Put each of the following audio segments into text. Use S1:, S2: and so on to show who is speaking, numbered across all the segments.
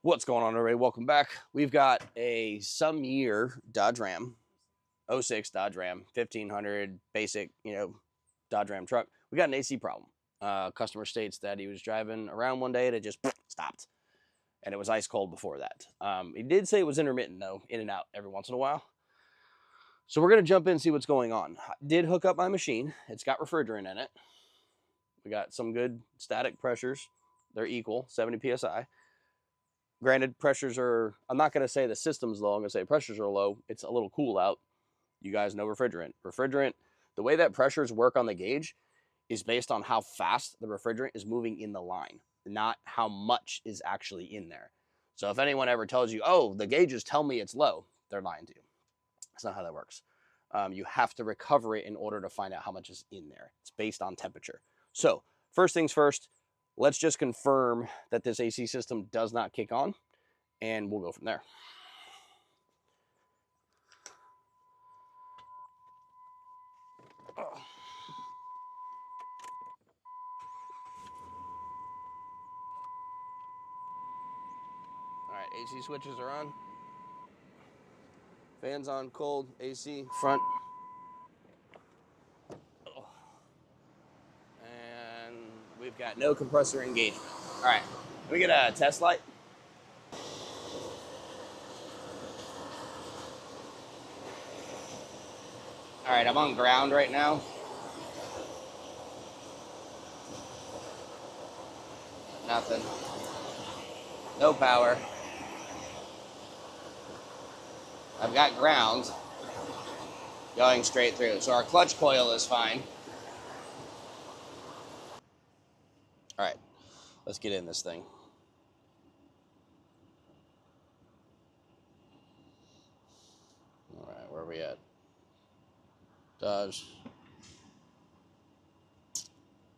S1: What's going on, everybody? Welcome back. We've got a some year Dodge Ram, '06 Dodge Ram, 1500 basic, Dodge Ram truck. We got an AC problem. Customer states that he was driving around one day and it just stopped, and it was ice cold before that. He did say it was intermittent though, in and out every once in a while. So we're gonna jump in and see what's going on. I did hook up my machine. It's got refrigerant in it. We got some good static pressures. They're equal, 70 psi. Granted, pressures are, I'm not going to say the system's low. I'm going to say pressures are low. It's a little cool out. You guys know refrigerant. Refrigerant, the way that pressures work on the gauge is based on how fast the refrigerant is moving in the line, not how much is actually in there. So if anyone ever tells you, oh, the gauges tell me it's low, they're lying to you. That's not how that works. You have to recover it in order to find out how much is in there. It's based on temperature. So first things first, let's just confirm that this AC system does not kick on, and we'll go from there. All right, AC switches are on. Fans on, cold, AC, front. And we've got no compressor engagement. All right, can we get a test light? All right, I'm on ground right now. Nothing. No power. I've got ground going straight through. So our clutch coil is fine. All right, let's get in this thing. All right, where are we at? Dodge.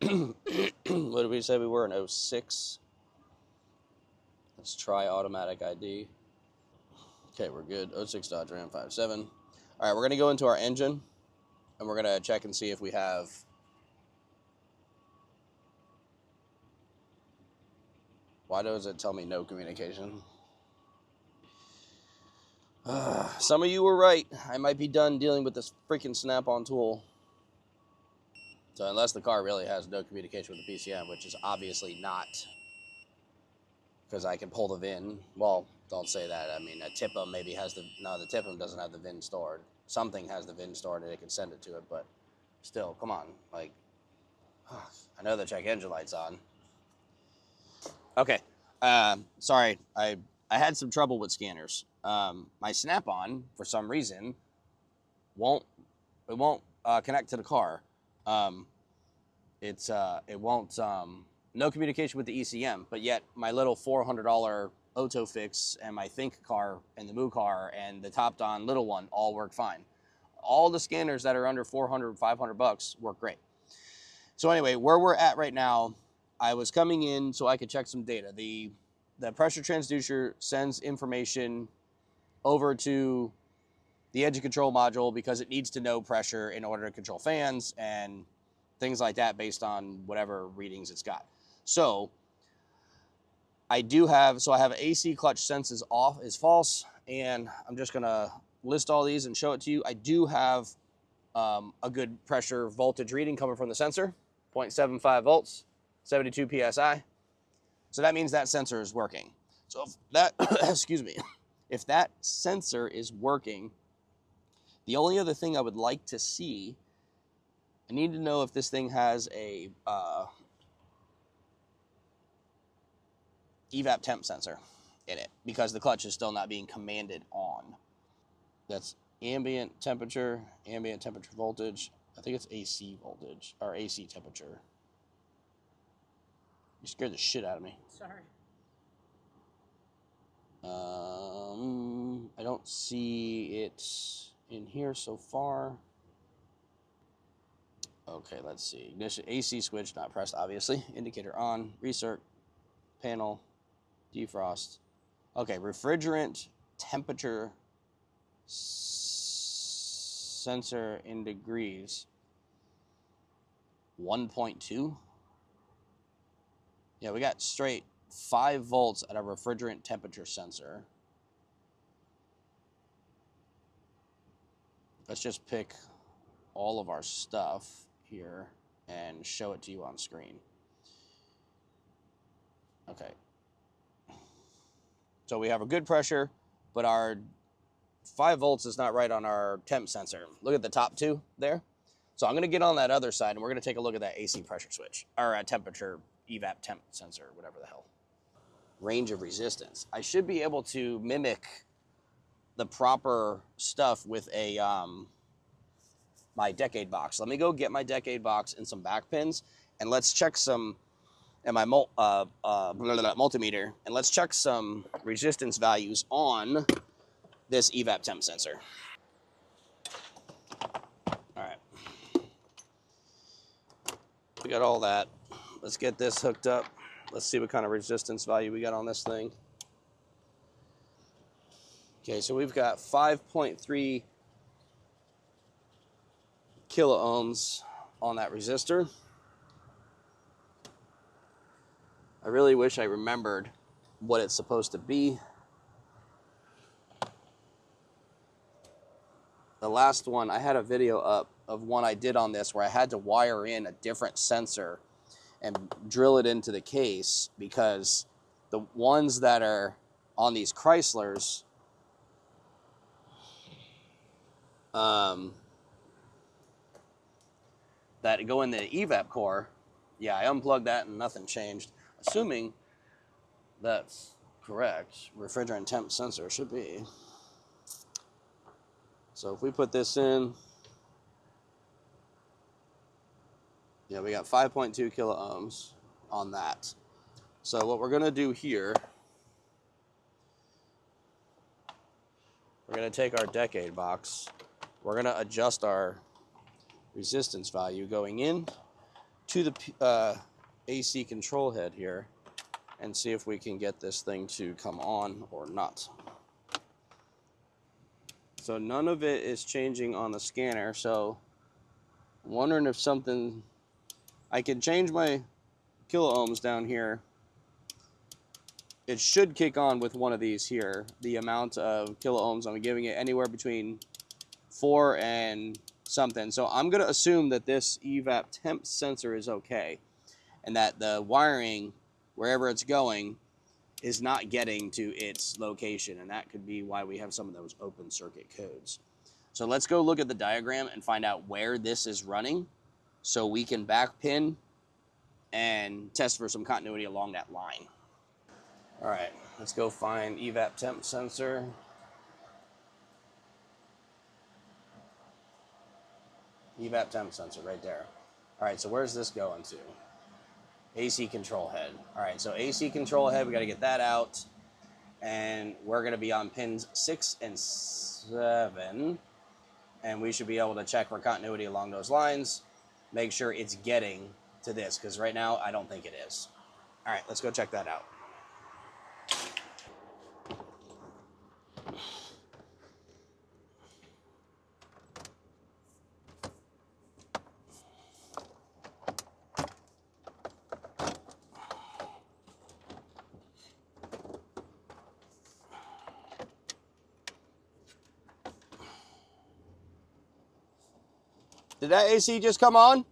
S1: What did we say we were in 06? Let's try automatic ID. Okay, we're good. 06 Dodge Ram 57. All right, we're going to go into our engine, and we're going to check and see if we have... Why does it tell me no communication? Some of you were right. I might be done dealing with this freaking snap-on tool. So unless the car really has no communication with the PCM, which is obviously not, because I can pull the VIN. Well, don't say that. I mean, a TIPM maybe has the... No, the TIPM doesn't have the VIN stored. Something has the VIN stored and it can send it to it, but still, come on. Like, I know the check engine light's on. Okay. Sorry, I had some trouble with scanners. My Snap-on, for some reason, won't connect to the car. It won't, no communication with the ECM, but yet my little $400 Auto Fix and my Think car and the Moo car and the Top Don little one all work fine. All the scanners that are under 400, 500 bucks work great. So anyway, where we're at right now, I was coming in so I could check some data. The pressure transducer sends information over to the engine control module because it needs to know pressure in order to control fans and things like that based on whatever readings it's got. So I have AC clutch senses off is false, and I'm just gonna list all these and show it to you. I do have a good pressure voltage reading coming from the sensor, 0.75 volts, 72 psi. So that means that sensor is working. So if that, excuse me, if that sensor is working, the only other thing I would like to see, I need to know if this thing has a evap temp sensor in it, because the clutch is still not being commanded on. That's ambient temperature voltage. I think it's AC voltage, or AC temperature. You scared the shit out of me.
S2: Sorry.
S1: I don't see it in here so far. Okay, let's see. Ignition, AC switch not pressed, obviously. Indicator on. Recirc. Panel. Defrost. Okay, refrigerant temperature sensor in degrees. 1.2. Yeah, we got straight 5 volts at a refrigerant temperature sensor. Let's just pick all of our stuff here and show it to you on screen. Okay. So we have a good pressure, but our 5 volts is not right on our temp sensor. Look at the top 2 there. So I'm going to get on that other side, and we're going to take a look at that AC pressure switch, or a temperature evap temp sensor, whatever the hell. Range of resistance. I should be able to mimic the proper stuff with a my decade box. Let me go get my decade box and some back pins, and let's check some, and my multimeter, and let's check some resistance values on this evap temp sensor. All right, we got all that. Let's get this hooked up. Let's see what kind of resistance value we got on this thing. Okay, so we've got 5.3 kilo ohms on that resistor. I really wish I remembered what it's supposed to be. The last one, I had a video up of one I did on this where I had to wire in a different sensor and drill it into the case, because the ones that are on these Chryslers, that go in the evap core, yeah, I unplugged that and nothing changed. Assuming that's correct, refrigerant temp sensor should be. So if we put this in, yeah, we got 5.2 kilo ohms on that. So what we're gonna do here, we're gonna take our decade box, we're gonna adjust our resistance value going in to the AC control head here, and see if we can get this thing to come on or not. So none of it is changing on the scanner, so I'm wondering if something, I can change my kilo ohms down here. It should kick on with one of these here. The amount of kilo ohms, I'm giving it anywhere between 4 and something. So I'm gonna assume that this evap temp sensor is okay, and that the wiring, wherever it's going, is not getting to its location, and that could be why we have some of those open circuit codes. So let's go look at the diagram and find out where this is running, so we can back pin and test for some continuity along that line. All right, let's go find evap temp sensor. Evap temp sensor right there. All right, so where's this going to? AC control head. All right, so AC control head, we got to get that out, and we're going to be on pins 6 and 7, and we should be able to check for continuity along those lines, make sure it's getting to this, because right now I don't think it is. All right, let's go check that out. Did that AC just come on?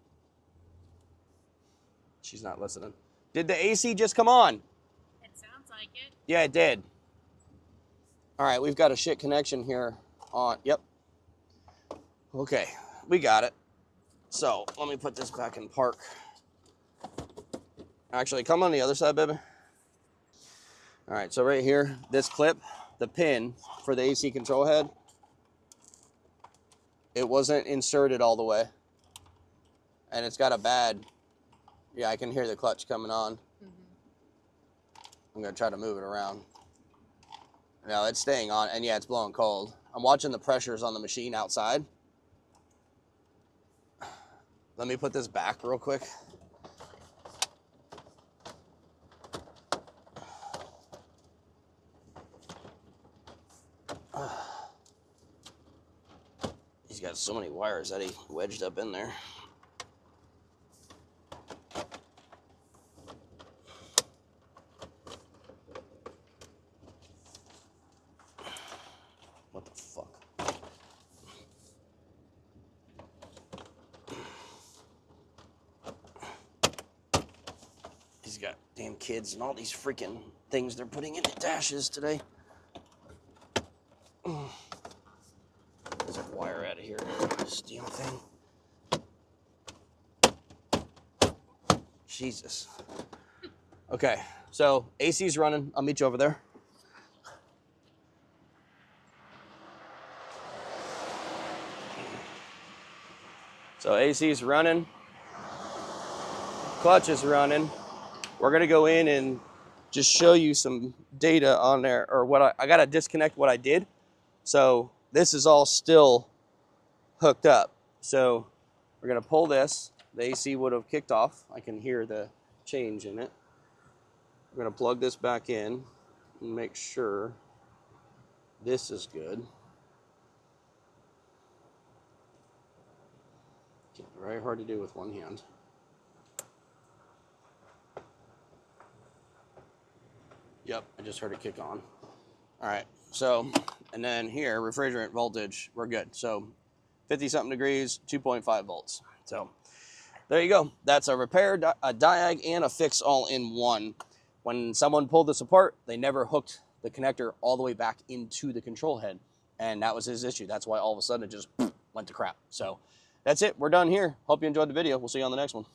S1: She's not listening. Did the AC just come on?
S2: It sounds like it.
S1: Yeah, it did. All right, we've got a shit connection here on, yep. Okay, we got it. So let me put this back in park. Actually, come on the other side, baby. All right, so right here, this clip, the pin for the AC control head, it wasn't inserted all the way. And it's got a bad, yeah, I can hear the clutch coming on. I'm gonna try to move it around. No, it's staying on, and yeah, it's blowing cold. I'm watching the pressures on the machine outside. Let me put this back real quick. He's got so many wires that he wedged up in there. got damn kids and all these freaking things they're putting in the dashes today. There's a wire out of here. This damn thing. Jesus. Okay, so AC's running. I'll meet you over there. So AC's running. Clutch is running. We're gonna go in and just show you some data on there, or what I gotta disconnect what I did. So this is all still hooked up. So we're gonna pull this. The AC would have kicked off. I can hear the change in it. We're gonna plug this back in and make sure this is good. Very hard to do with one hand. Yep, I just heard it kick on. All right, so, and then here, refrigerant voltage, we're good. So 50 something degrees, 2.5 volts. So there you go. That's a repair, a diag, and a fix all in one. When someone pulled this apart, they never hooked the connector all the way back into the control head. And that was his issue. That's why all of a sudden it just went to crap. So that's it. We're done here. Hope you enjoyed the video. We'll see you on the next one.